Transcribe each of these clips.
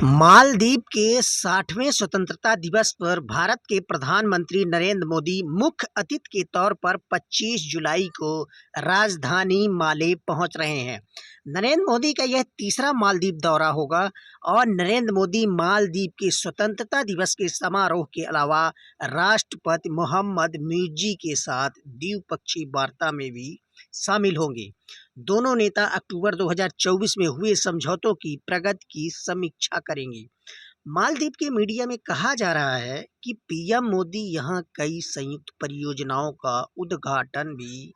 मालदीव के 60वें स्वतंत्रता दिवस पर भारत के प्रधानमंत्री नरेंद्र मोदी मुख्य अतिथि के तौर पर 25 जुलाई को राजधानी माले पहुंच रहे हैं। नरेंद्र मोदी का यह तीसरा मालदीव दौरा होगा और नरेंद्र मोदी मालदीव के स्वतंत्रता दिवस के समारोह के अलावा राष्ट्रपति मोहम्मद मुइज़्ज़ी के साथ द्विपक्षीय वार्ता में भी शामिल होंगे। दोनों नेता अक्टूबर 2024 में हुए समझौतों की प्रगति की समीक्षा करेंगे। मालदीव के मीडिया में कहा जा रहा है कि पीएम मोदी यहां कई संयुक्त परियोजनाओं का उद्घाटन भी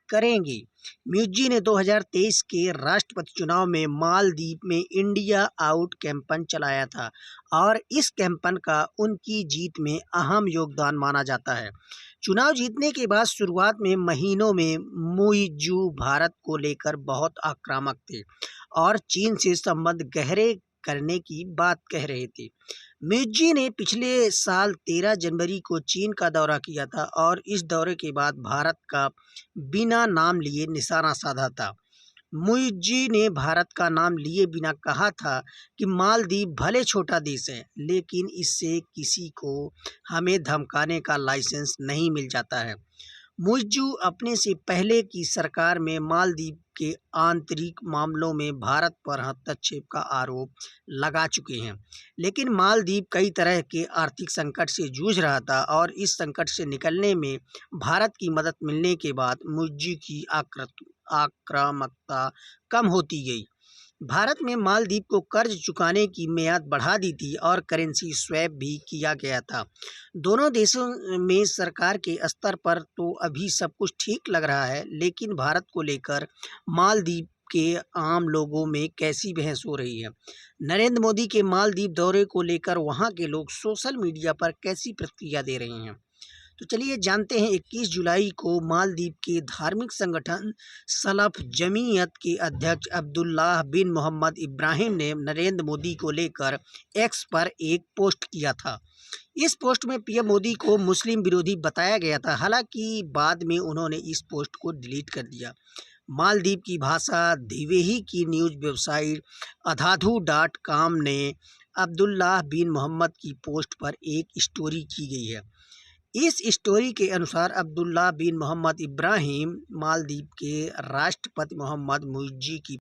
करेंगे। मुइज़्ज़ी ने 2023 के राष्ट्रपति चुनाव में मालदीव में इंडिया आउट कैंपेन चलाया था और इस कैंपेन का उनकी जीत में अहम योगदान माना जाता है। चुनाव जीतने के बाद शुरुआत में महीनों में मुइज़्ज़ी भारत को लेकर बहुत आक्रामक थे और चीन से संबंध गहरे करने की बात कह रहे थे। मुइज़्ज़ी ने पिछले साल 13 जनवरी को चीन का दौरा किया था और इस दौरे के बाद भारत का बिना नाम लिए निशाना साधा था। मुइज़्ज़ी ने भारत का नाम लिए बिना कहा था कि मालदीव भले छोटा देश है, लेकिन इससे किसी को हमें धमकाने का लाइसेंस नहीं मिल जाता है। मुइज़्ज़ी अपने से पहले की सरकार में मालदीव के आंतरिक मामलों में भारत पर हस्तक्षेप का आरोप लगा चुके हैं, लेकिन मालदीव कई तरह के आर्थिक संकट से जूझ रहा था और इस संकट से निकलने में भारत की मदद मिलने के बाद मुइज़्ज़ी की आक्रामकता कम होती गई। भारत में मालदीव को कर्ज चुकाने की मियाद बढ़ा दी थी और करेंसी स्वैप भी किया गया था। दोनों देशों में सरकार के स्तर पर तो अभी सब कुछ ठीक लग रहा है, लेकिन भारत को लेकर मालदीव के आम लोगों में कैसी बहस हो रही है। नरेंद्र मोदी के मालदीव दौरे को लेकर वहां के लोग सोशल मीडिया पर कैसी प्रतिक्रिया दे रहे हैं, तो चलिए जानते हैं। 21 जुलाई को मालदीव के धार्मिक संगठन सलफ़ जमीयत के अध्यक्ष अब्दुल्लाह बिन मोहम्मद इब्राहिम ने नरेंद्र मोदी को लेकर एक्स पर एक पोस्ट किया था। इस पोस्ट में पीएम मोदी को मुस्लिम विरोधी बताया गया था, हालांकि बाद में उन्होंने इस पोस्ट को डिलीट कर दिया। मालदीव की भाषा दिवेही की न्यूज़ वेबसाइट अधाधु.com ने अब्दुल्लाह बिन मोहम्मद की पोस्ट पर एक स्टोरी की गई है। इस स्टोरी के अनुसार अब्दुल्लाह बिन मोहम्मद इब्राहिम मालदीव के राष्ट्रपति मोहम्मद मुइज़्ज़ी की